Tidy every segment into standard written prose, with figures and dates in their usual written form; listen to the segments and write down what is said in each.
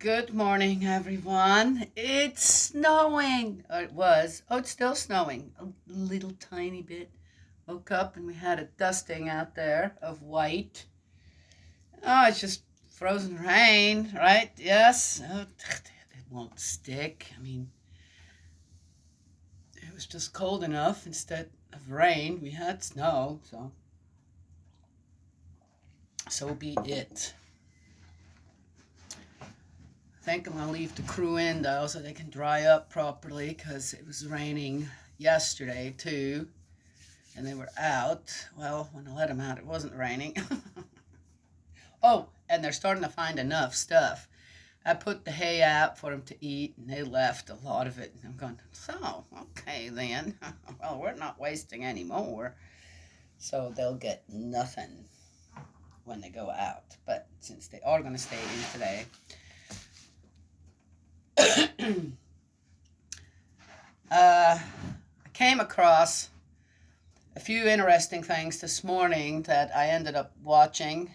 Good morning, everyone. It's snowing. Or it was. Oh, it's still snowing. A little tiny bit. Woke up and we had a dusting out there of white. Oh, it's just frozen rain, right? Yes. Oh, it won't stick. I mean, it was just cold enough. Instead of rain, we had snow. So be it. I think I'm gonna leave the crew in though so they can dry up properly because it was raining yesterday too, and they were out. Well, when I let them out, it wasn't raining. Oh, and they're starting to find enough stuff. I put the hay out for them to eat, and they left a lot of it. And I'm going, so okay then. Well, we're not wasting any more, so they'll get nothing when they go out. But since they are going to stay in today. I came across a few interesting things this morning that I ended up watching.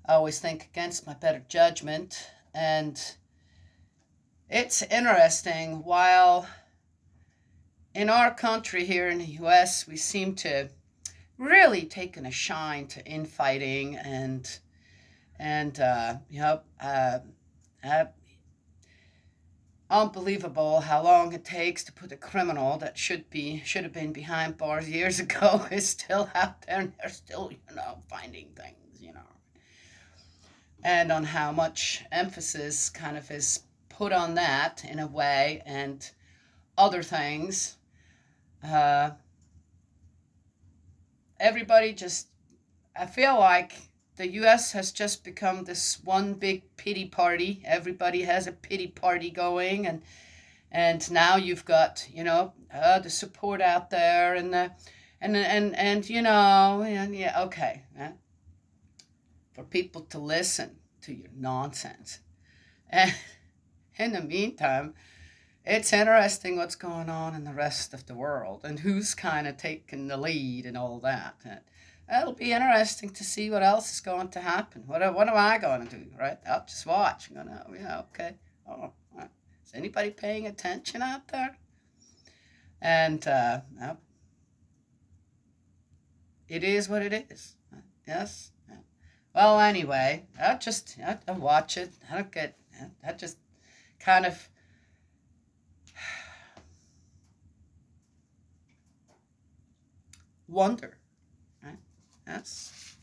I always think against my better judgment, and it's interesting. While in our country here in the US, we seem to really taken a shine to infighting and unbelievable how long it takes to put a criminal that should have been behind bars years ago is still out there, and they're still finding things. And on how much emphasis kind of is put on that in a way, and other things. uh, Everybody just, I feel like the US has just become this one big pity party. Everybody has a pity party going, and now you've got the support out there, and the and yeah, okay, for people to listen to your nonsense. And in the meantime, it's interesting what's going on in the rest of the world and who's kind of taking the lead and all that. And it'll be interesting to see what else is going to happen. What am I going to do, right? I'll just watch. I'm going to, okay. Oh, is anybody paying attention out there? And it is what it is. Yes. Well, anyway, I watch it. I don't get. I just kind of wonder, right? That's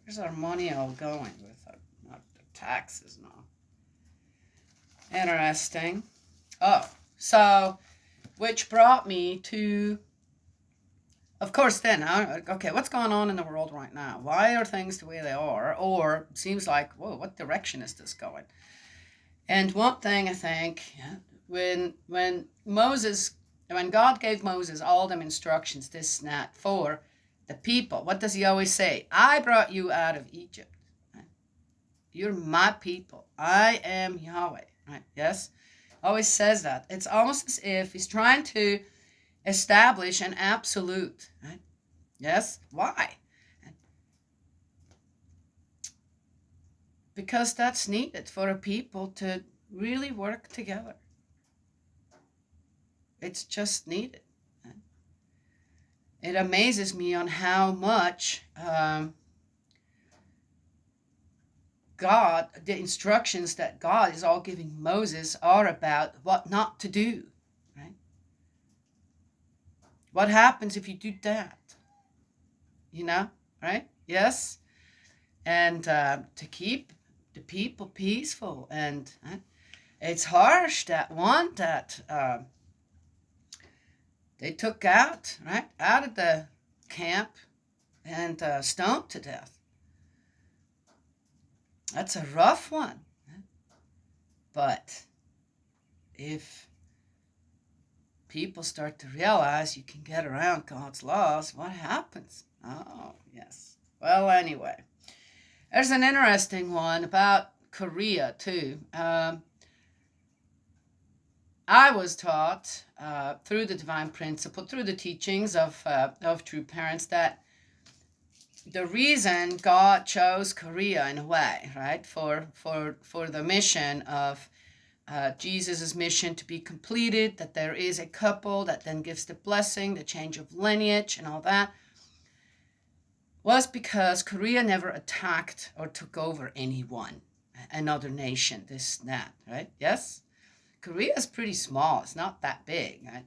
Where's our money all going with our the taxes now? Interesting. Oh, so which brought me to, of course, then, okay, what's going on in the world right now? Why are things the way they are? Or seems like, whoa, what direction is this going? And one thing I think, when God gave Moses all them instructions, this and that, for the people, what does he always say? I brought you out of Egypt. Right? You're my people. I am Yahweh. Right? Yes? Always says that. It's almost as if he's trying to establish an absolute. Right? Yes? Why? Because that's needed for a people to really work together. It's just needed. It amazes me on how much the instructions that God is all giving Moses are about what not to do, right? What happens if you do that? Right? Yes? And to keep the people peaceful. And it's harsh, that one that they took out of the camp and stoned to death. That's a rough one. But if people start to realize you can get around God's laws, what happens? Oh, yes. Well, anyway, there's an interesting one about Korea, too. I was taught through the divine principle, through the teachings of true parents, that the reason God chose Korea in a way, right, for the mission of Jesus' mission to be completed, that there is a couple that then gives the blessing, the change of lineage and all that, was because Korea never attacked or took over anyone, another nation, this, that, right? Yes? Korea is pretty small. It's not that big, right?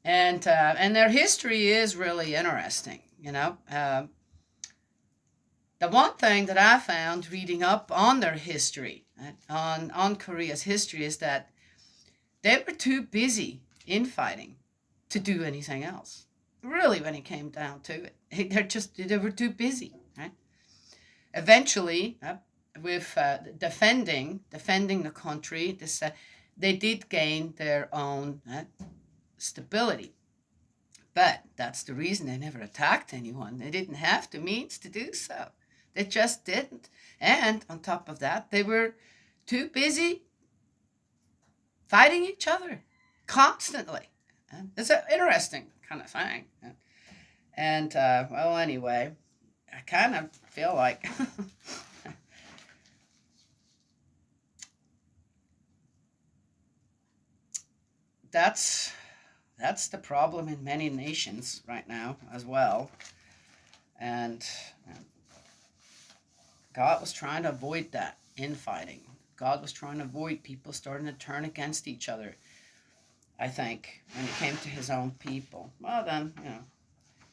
And their history is really interesting, you know. The one thing that I found reading up on their history, right, on Korea's history, is that they were too busy infighting to do anything else. Really, when it came down to it, they were too busy, right? Eventually, with defending the country, they did gain their own stability. But that's the reason they never attacked anyone. They didn't have the means to do so. They just didn't. And on top of that, they were too busy fighting each other constantly. It's an interesting kind of thing. And, well, anyway, I kind of feel like that's the problem in many nations right now as well. And God was trying to avoid that infighting. God was trying to avoid people starting to turn against each other, I think, when it came to his own people. Well, then, you know.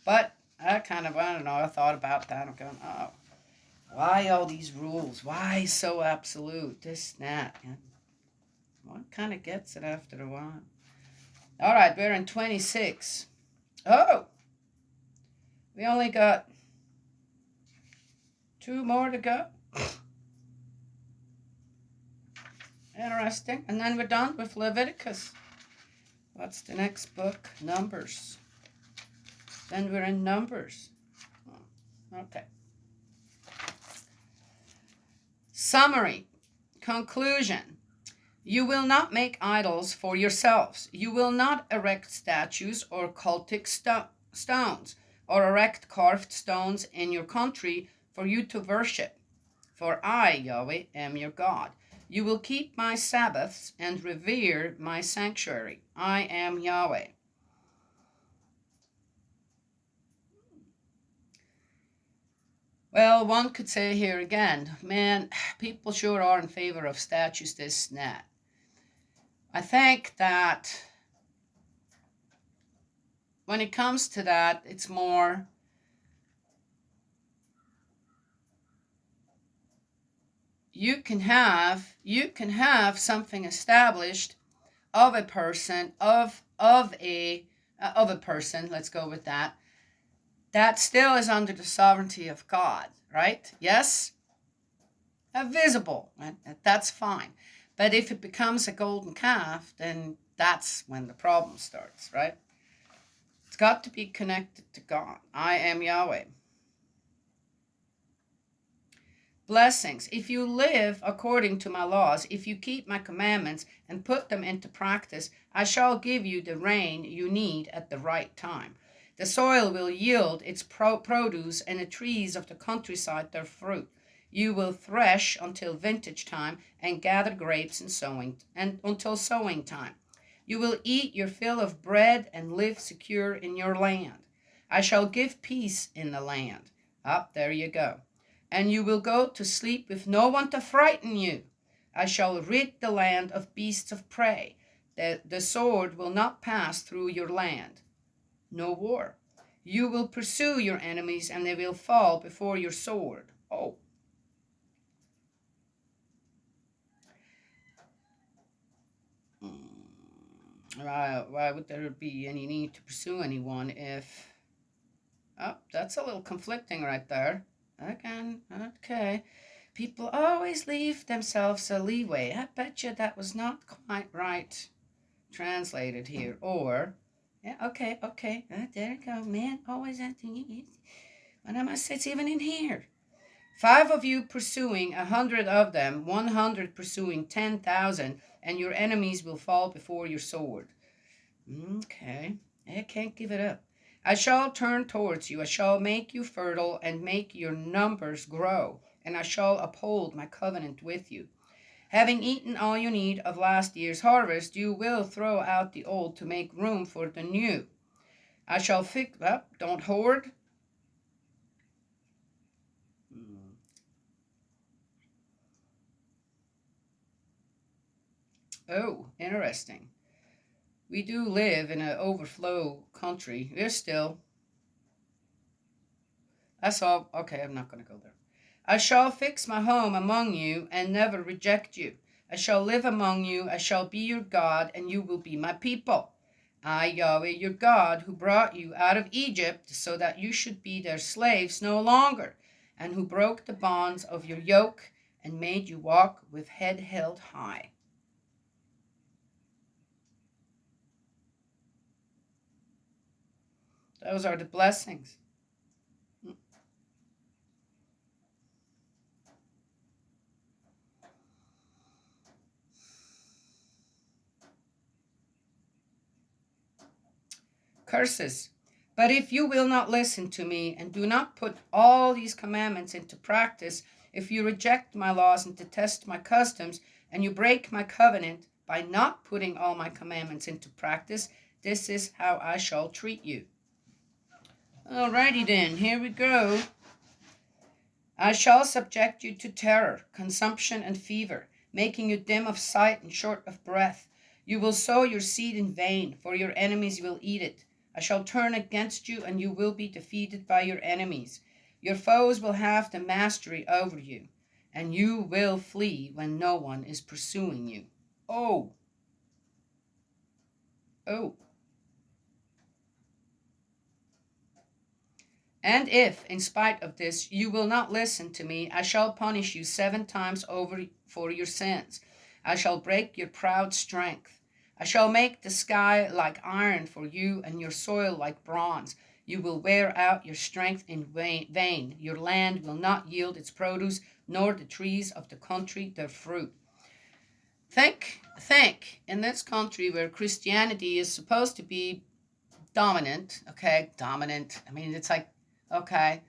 But I don't know, I thought about that. I'm going, oh, why all these rules? Why so absolute? This, that. One kind of gets it after a while. All right, we're in 26. Oh, we only got 2 more to go. Interesting. And then we're done with Leviticus. What's the next book? Numbers. Then we're in Numbers. Okay. Summary. Conclusion. You will not make idols for yourselves. You will not erect statues or cultic stones, or erect carved stones in your country for you to worship. For I, Yahweh, am your God. You will keep my Sabbaths and revere my sanctuary. I am Yahweh. Well, one could say here again, man, people sure are in favor of statues, this and that. I think that when it comes to that, it's more you can have something established of a person of a person, let's go with that, that still is under the sovereignty of God, right? Yes? Visible, right? That's fine. But if it becomes a golden calf, then that's when the problem starts, right? It's got to be connected to God. I am Yahweh. Blessings. If you live according to my laws, if you keep my commandments and put them into practice, I shall give you the rain you need at the right time. The soil will yield its produce, and the trees of the countryside their fruit. You will thresh until vintage time and gather grapes until sowing time. You will eat your fill of bread and live secure in your land. I shall give peace in the land. Up there you go. And you will go to sleep with no one to frighten you. I shall rid the land of beasts of prey. The sword will not pass through your land. No war. You will pursue your enemies, and they will fall before your sword. Oh. Why would there be any need to pursue anyone if... Oh, that's a little conflicting right there. Again, okay. People always leave themselves a leeway. I bet you that was not quite right translated here. Or, yeah, okay. There you go. Man, always acting. And I must say, it's even in here. 5 of you pursuing 100 of them, 100 pursuing 10,000, and your enemies will fall before your sword. Okay, I can't give it up. I shall turn towards you, I shall make you fertile and make your numbers grow, and I shall uphold my covenant with you. Having eaten all you need of last year's harvest, you will throw out the old to make room for the new. I shall fix up, don't hoard. Oh, interesting. We do live in an overflow country. We're still. That's all. Okay, I'm not going to go there. I shall fix my home among you and never reject you. I shall live among you. I shall be your God, and you will be my people. I, Yahweh, your God, who brought you out of Egypt so that you should be their slaves no longer, and who broke the bonds of your yoke and made you walk with head held high. Those are the blessings. Curses. But if you will not listen to me and do not put all these commandments into practice, if you reject my laws and detest my customs, and you break my covenant by not putting all my commandments into practice, this is how I shall treat you. Alrighty then, here we go. I shall subject you to terror, consumption, and fever, making you dim of sight and short of breath. You will sow your seed in vain, for your enemies will eat it. I shall turn against you, and you will be defeated by your enemies. Your foes will have the mastery over you, and you will flee when no one is pursuing you. Oh, oh. And if, in spite of this, you will not listen to me, I shall punish you 7 times over for your sins. I shall break your proud strength. I shall make the sky like iron for you and your soil like bronze. You will wear out your strength in vain. Your land will not yield its produce, nor the trees of the country their fruit. Think, in this country where Christianity is supposed to be dominant, okay, dominant. I mean, it's like, okay,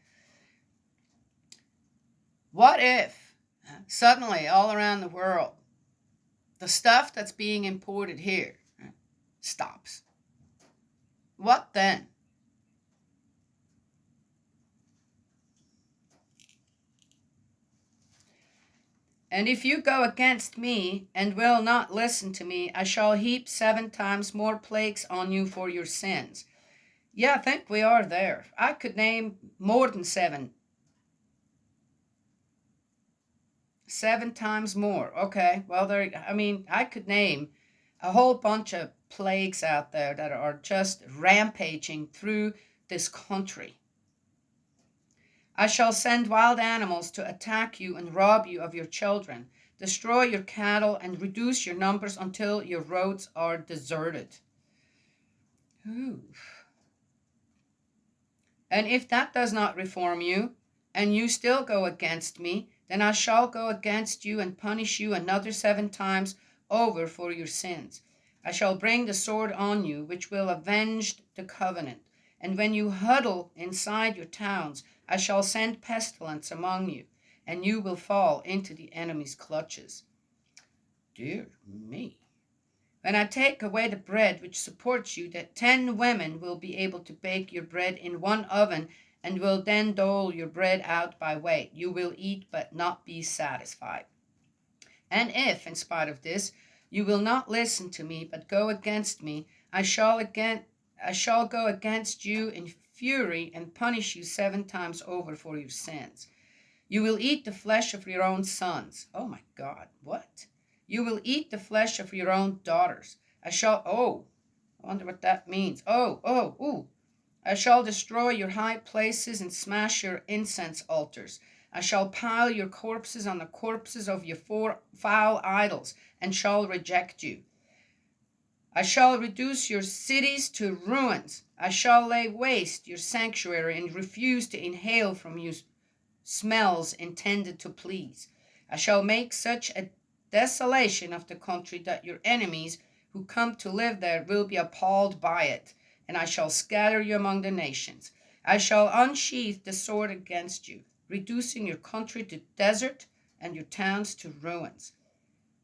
what if suddenly all around the world, the stuff that's being imported here stops? What then? And if you go against me and will not listen to me, I shall heap 7 times more plagues on you for your sins. Yeah, I think we are there. I could name more than 7. 7 times more. Okay, well, I could name a whole bunch of plagues out there that are just rampaging through this country. I shall send wild animals to attack you and rob you of your children, destroy your cattle, and reduce your numbers until your roads are deserted. Ooh. And if that does not reform you, and you still go against me, then I shall go against you and punish you another 7 times over for your sins. I shall bring the sword on you, which will avenge the covenant. And when you huddle inside your towns, I shall send pestilence among you, and you will fall into the enemy's clutches. Dear me. When I take away the bread which supports you, that 10 women will be able to bake your bread in one oven, and will then dole your bread out by weight. You will eat but not be satisfied. And if, in spite of this, you will not listen to me, but go against me, I shall go against you in fury and punish you 7 times over for your sins. You will eat the flesh of your own sons. Oh my God, what? You will eat the flesh of your own daughters. I wonder what that means. I shall destroy your high places and smash your incense altars. I shall pile your corpses on the corpses of your 4 foul idols, and shall reject you. I shall reduce your cities to ruins. I shall lay waste your sanctuary and refuse to inhale from you smells intended to please. I shall make such a desolation of the country that your enemies who come to live there will be appalled by it, and I shall scatter you among the nations. I shall unsheath the sword against you, reducing your country to desert and your towns to ruins.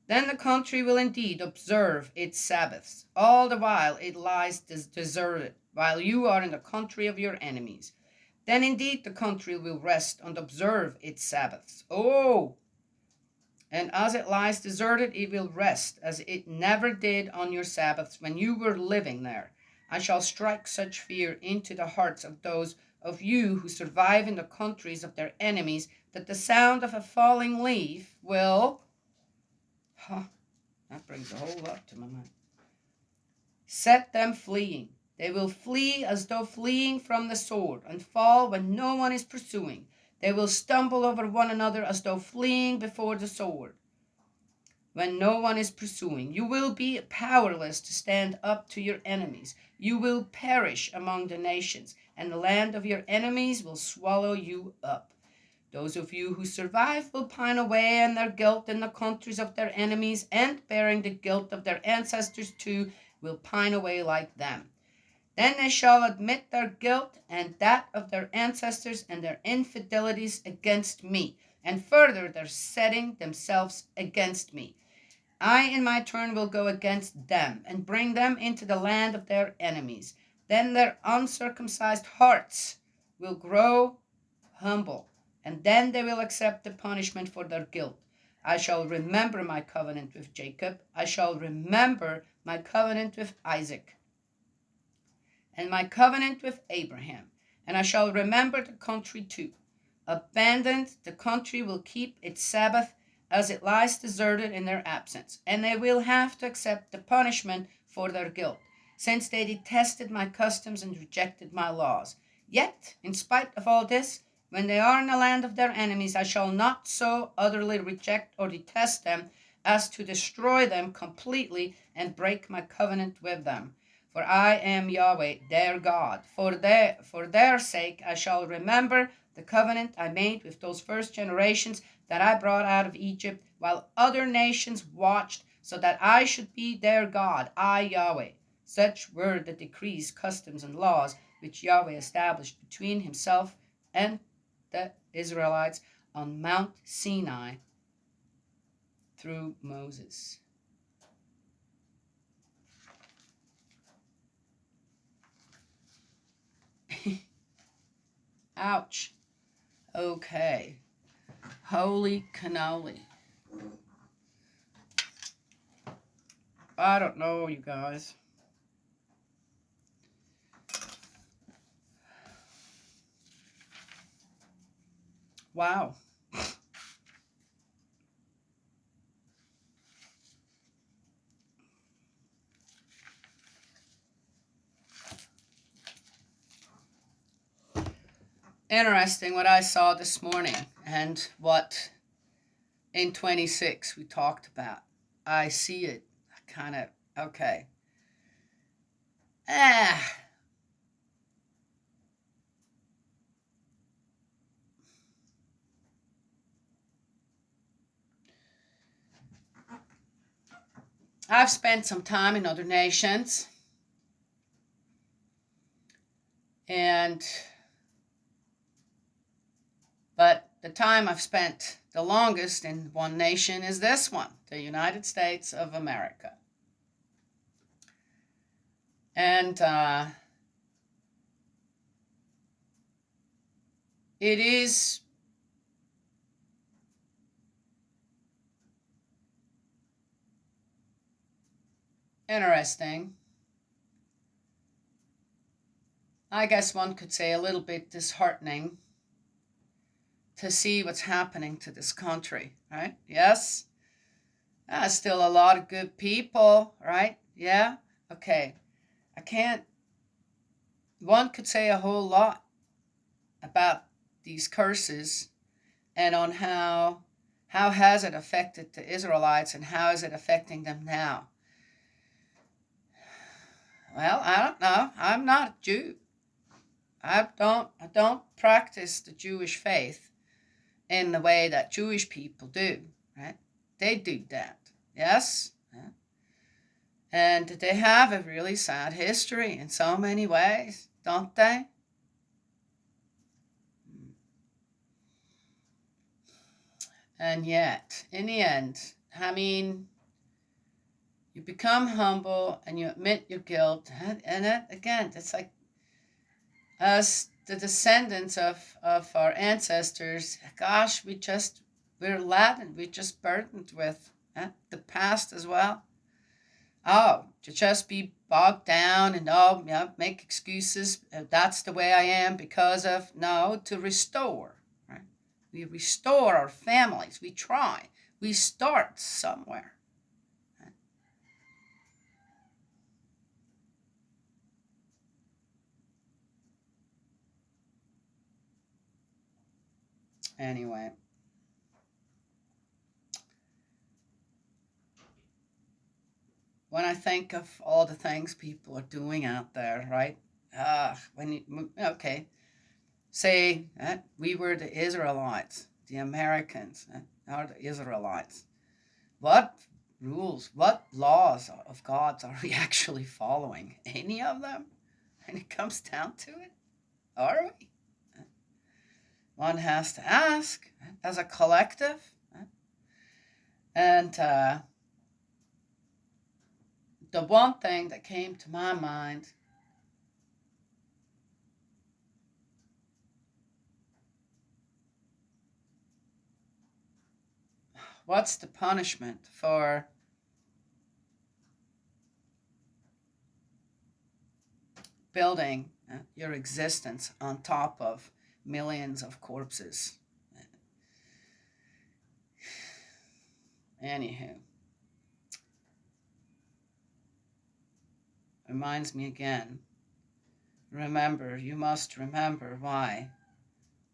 Then the country will indeed observe its Sabbaths, all the while it lies deserted, while you are in the country of your enemies. Then indeed the country will rest and observe its Sabbaths. Oh, and as it lies deserted, it will rest, as it never did on your Sabbaths when you were living there. I shall strike such fear into the hearts of those of you who survive in the countries of their enemies, that the sound of a falling leaf will... that brings a whole lot to my mind. Set them fleeing. They will flee as though fleeing from the sword, and fall when no one is pursuing. They will stumble over one another as though fleeing before the sword, when no one is pursuing. You will be powerless to stand up to your enemies. You will perish among the nations, and the land of your enemies will swallow you up. Those of you who survive will pine away in their guilt in the countries of their enemies, and bearing the guilt of their ancestors too, will pine away like them. Then they shall admit their guilt and that of their ancestors and their infidelities against me, and further their setting themselves against me. I in my turn will go against them, and bring them into the land of their enemies. Then their uncircumcised hearts will grow humble, and then they will accept the punishment for their guilt. I shall remember my covenant with Jacob. I shall remember my covenant with Isaac, and my covenant with Abraham. And I shall remember the country too. Abandoned, the country will keep its Sabbath as it lies deserted in their absence, and they will have to accept the punishment for their guilt, since they detested my customs and rejected my laws. Yet, in spite of all this, when they are in the land of their enemies, I shall not so utterly reject or detest them as to destroy them completely and break my covenant with them. For I am Yahweh, their God. For their sake I shall remember the covenant I made with those first generations that I brought out of Egypt, while other nations watched, so that I should be their God, I Yahweh. Such were the decrees, customs, and laws which Yahweh established between himself and the Israelites on Mount Sinai through Moses. Ouch. Okay. Holy cannoli. I don't know, you guys. Wow. Interesting what I saw this morning, and what in 26 we talked about. I see it kind of, okay. I've spent some time in other nations, but the time I've spent the longest in one nation is this one, the United States of America. And it is interesting. I guess one could say a little bit disheartening to see what's happening to this country, right? Yes? Still a lot of good people, right? Yeah? Okay. One could say a whole lot about these curses and on how has it affected the Israelites and how is it affecting them now. Well, I don't know. I'm not a Jew. I don't practice the Jewish faith in the way that Jewish people do, right? They do that, yes? And they have a really sad history in so many ways, don't they? And yet, in the end, I mean, you become humble and you admit your guilt. And that, again, it's like us, the descendants of our ancestors, gosh, we're laden, we're just burdened with the past as well. Oh, to just be bogged down and make excuses. That's the way I am because of no, to restore. Right? We restore our families. We try. We start somewhere. Right? Anyway, when I think of all the things people are doing out there, right? When you okay, say we were the Israelites, the Americans, are the Israelites. What rules, what laws of God's are we actually following? Any of them? When it comes down to it, are we? One has to ask as a collective. And the one thing that came to my mind, what's the punishment for building your existence on top of millions of corpses? Anywho, reminds me again, remember, you must remember why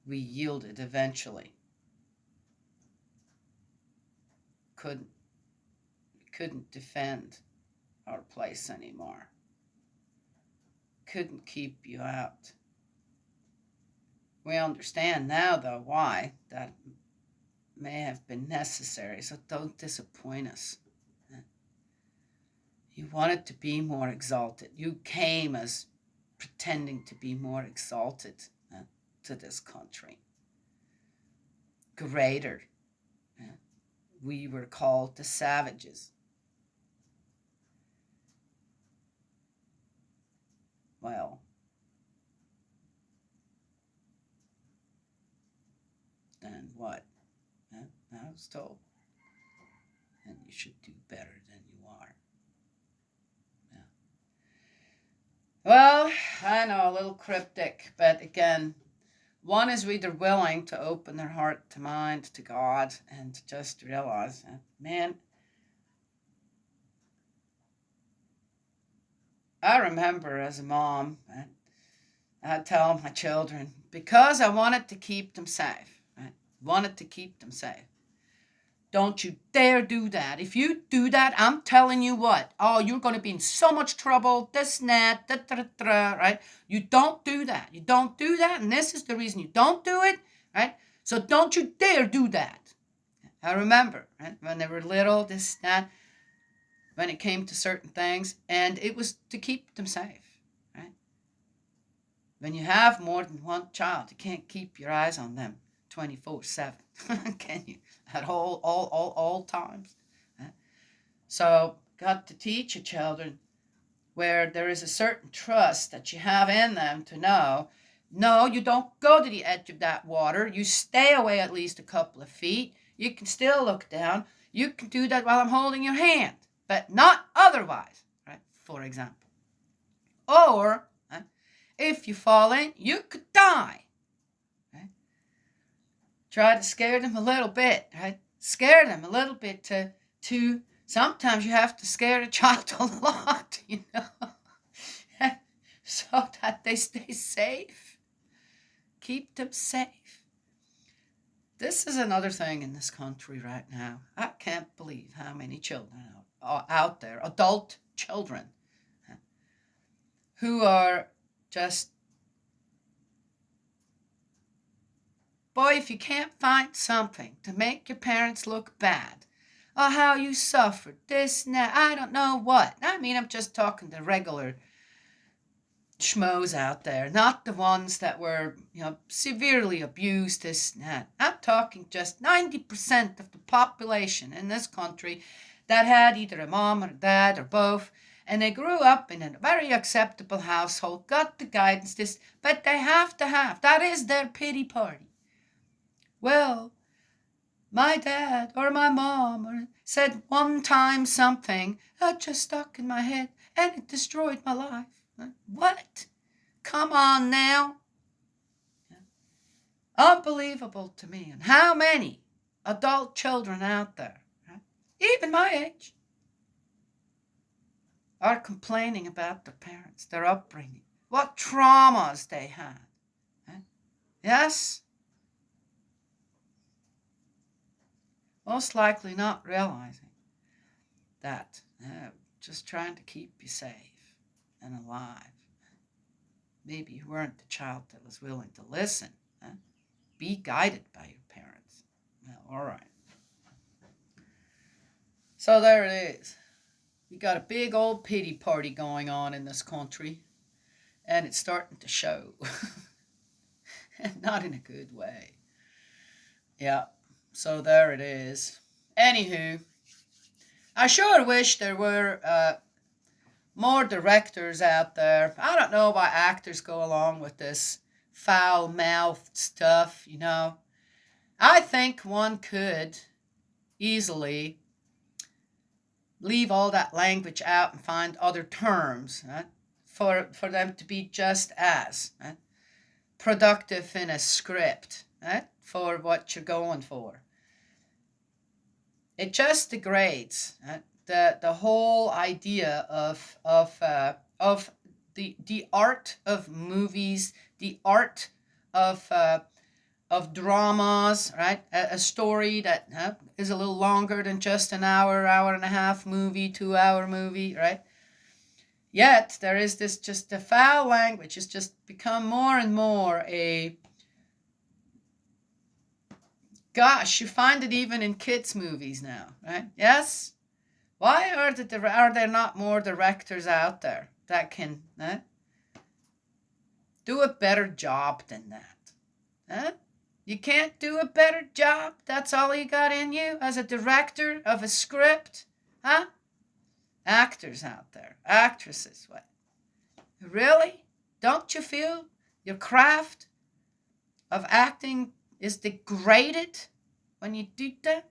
we yielded eventually. Couldn't defend our place anymore. Couldn't keep you out. We understand now, though, why that may have been necessary, so don't disappoint us. You wanted to be more exalted. You came as pretending to be more exalted to this country. Greater. We were called the savages. Well, then what? I was told. And you should do better than you are. Yeah. Well, I know, a little cryptic, but again, one is either willing to open their heart to mind to God and to just realize that, man, I remember as a mom, I'd tell my children, because I wanted to keep them safe, right? Wanted to keep them safe. Don't you dare do that. If you do that, I'm telling you what. Oh, you're going to be in so much trouble. This and that, right? You don't do that. You don't do that, and this is the reason you don't do it, right? So don't you dare do that. I remember, right, when they were little, this, that, when it came to certain things, and it was to keep them safe, right? When you have more than one child, you can't keep your eyes on them 24/7, can you? At all times. So, got to teach your children where there is a certain trust that you have in them to know, no, you don't go to the edge of that water. You stay away at least a couple of feet. You can still look down. You can do that while I'm holding your hand, but not otherwise, right? For example. Or, if you fall in, you could die. Try to scare them a little bit, right? Scare them a little bit to sometimes you have to scare the child a lot, so that they stay safe. Keep them safe. This is another thing in this country right now. I can't believe how many children are out there, adult children, who are just, boy, if you can't find something to make your parents look bad, Oh, how you suffered, this and that, I don't know what. I mean, I'm just talking the regular schmoes out there, not the ones that were, severely abused, this and that. I'm talking just 90% of the population in this country that had either a mom or a dad or both, and they grew up in a very acceptable household, got the guidance, this, but they have to have, that is their pity party. Well, my dad or my mom said one time something that just stuck in my head and it destroyed my life. What? Come on now. Unbelievable to me. And how many adult children out there, even my age, are complaining about their parents, their upbringing, what traumas they had. Yes? Most likely not realizing that just trying to keep you safe and alive. Maybe you weren't the child that was willing to listen. Be guided by your parents. Well, all right. So there it is. We got a big old pity party going on in this country, and it's starting to show. And not in a good way. Yeah, so there it is. Anywho, I sure wish there were more directors out there. I don't know why actors go along with this foul-mouthed stuff, I think one could easily leave all that language out and find other terms for them to be just as productive in a script for what you're going for. It just degrades the whole idea of the art of movies, the art of dramas, right? A story that is a little longer than just an hour, hour and a half movie, 2 hour movie, right? Yet there is this just the foul language has just become more and more gosh, you find it even in kids' movies now, right? Yes? Why are there not more directors out there that can do a better job than that? You can't do a better job? That's all you got in you as a director of a script? Actors out there, actresses, what? Really? Don't you feel your craft of acting is degraded when you do that?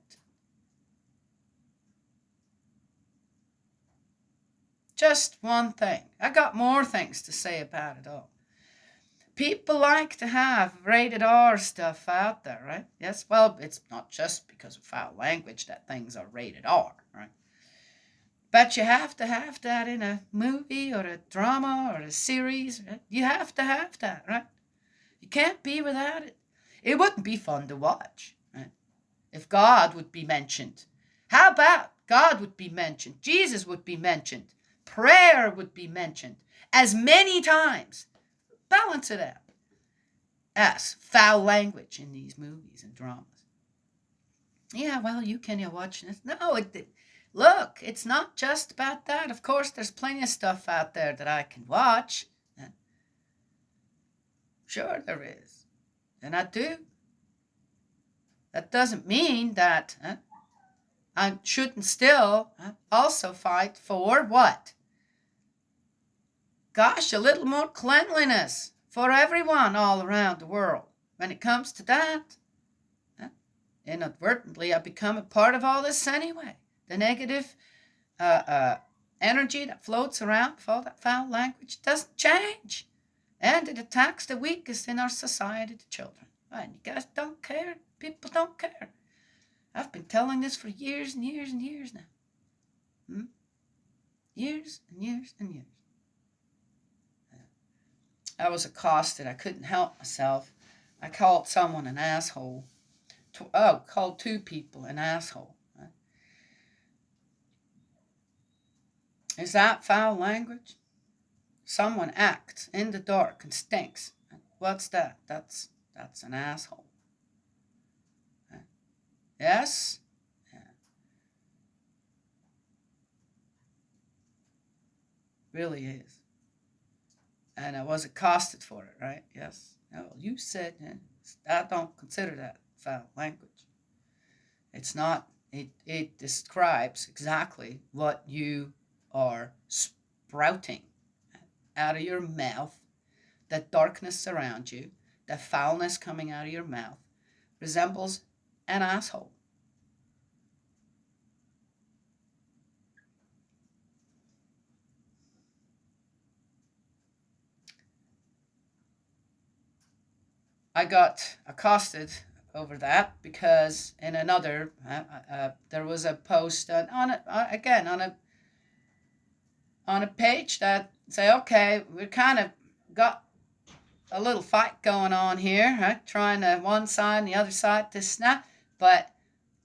Just one thing. I got more things to say about it all. People like to have rated R stuff out there, right? Yes, well, it's not just because of foul language that things are rated R, right? But you have to have that in a movie or a drama or a series, right? You have to have that, right? You can't be without it. It wouldn't be fun to watch, right? If God would be mentioned. How about God would be mentioned? Jesus would be mentioned. Prayer would be mentioned as many times. Balance it out as foul language in these movies and dramas. Yeah, well, you watch this. No, look, it's not just about that. Of course, there's plenty of stuff out there that I can watch. Sure, there is. And I do. That doesn't mean that I shouldn't still also fight for what? Gosh, a little more cleanliness for everyone all around the world. When it comes to that, inadvertently, I become a part of all this anyway. The negative energy that floats around with all that foul language doesn't change. And it attacks the weakest in our society, the children. And you guys don't care. People don't care. I've been telling this for years and years and years now. Years and years and years. I was accosted. I couldn't help myself. I called someone an asshole. Called two people an asshole. Is that foul language? Someone acts in the dark and stinks. What's that? That's an asshole. Yes? Really is. And I was accosted for it, right? Yes. No, you said, I don't consider that foul language. It's not. It describes exactly what you are sprouting out of your mouth, that darkness around you, that foulness coming out of your mouth resembles an asshole. I got accosted over that because in another there was a post again on a page that say, okay, we kind of got a little fight going on here, right? Trying to one side and the other side this and that, but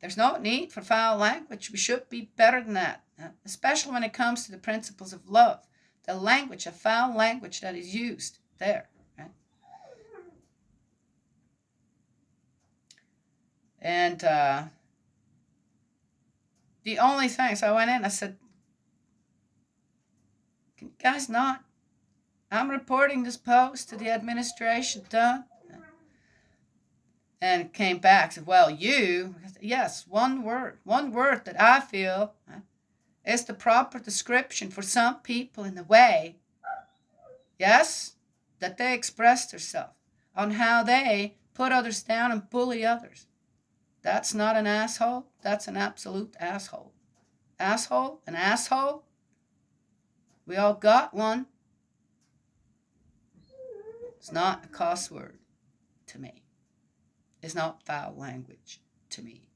there's no need for foul language. We should be better than that, especially when it comes to the principles of love. The language, a foul language that is used there, right? And the only thing, so I went in, I said, can you guys not? I'm reporting this post to the administration, done. And it came back, said, well, yes, one word that I feel is the proper description for some people in the way, yes, that they express themselves on how they put others down and bully others. That's not an asshole. That's an absolute asshole. Asshole, an asshole. We all got one. It's not a cuss word to me. It's not foul language to me.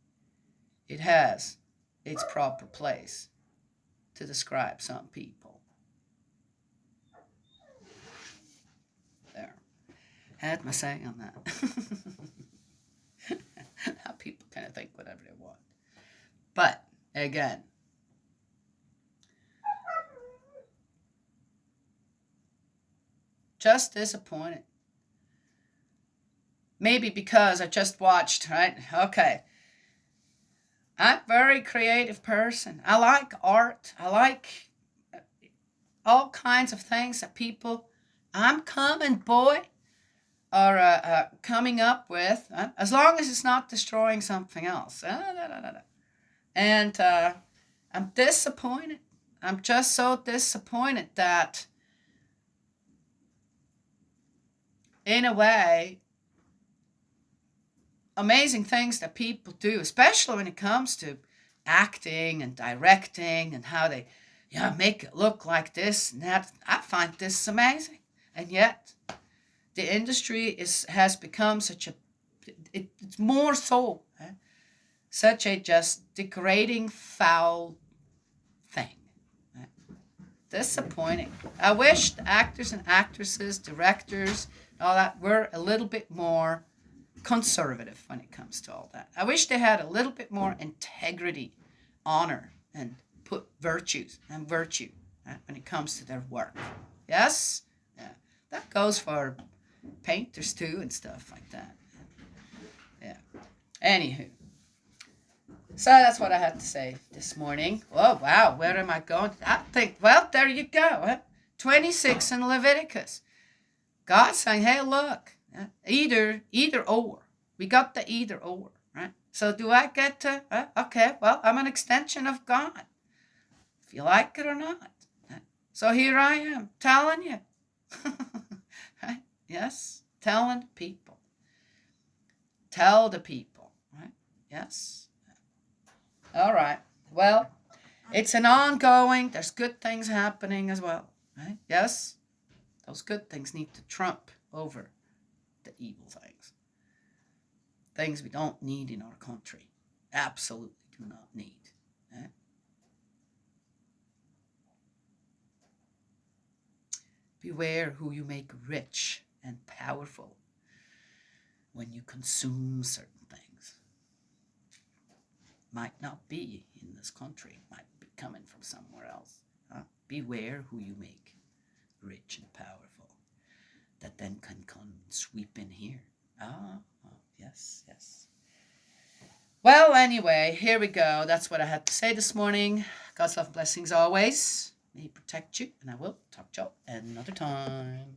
It has its proper place to describe some people. There. Had my say on that. Now people kind of think whatever they want. But again, just disappointed. Maybe because I just watched, right? Okay. I'm a very creative person. I like art. I like all kinds of things that people, I'm coming, boy, are coming up with, as long as it's not destroying something else. And I'm disappointed. I'm just so disappointed that, in a way, amazing things that people do, especially when it comes to acting and directing and how they make it look like this and that. I find this amazing. And yet, the industry has become it's more so, such a just degrading, foul thing. Disappointing. I wish the actors and actresses, directors, all that were a little bit more conservative when it comes to all that. I wish they had a little bit more integrity, honor, and put virtue when it comes to their work. Yes? Yeah. That goes for painters too and stuff like that. Yeah. Anywho. So that's what I had to say this morning. Oh, wow. Where am I going? I think, well, there you go. 26 in Leviticus. God saying, hey, look, either or. We got the either or, right? So do I get to, okay, well, I'm an extension of God, if you like it or not. So here I am telling you. Right? Yes, telling people. Tell the people, right? Yes. All right. Well, it's an ongoing, there's good things happening as well, right? Yes. Those good things need to trump over the evil things. Things we don't need in our country. Absolutely do not need. Beware who you make rich and powerful when you consume certain things. Might not be in this country, might be coming from somewhere else. Beware who you make rich and powerful, that then can come sweep in here. Yes. Well, anyway, here we go. That's what I had to say this morning. God's love and blessings always. May He protect you, and I will talk to y'all another time.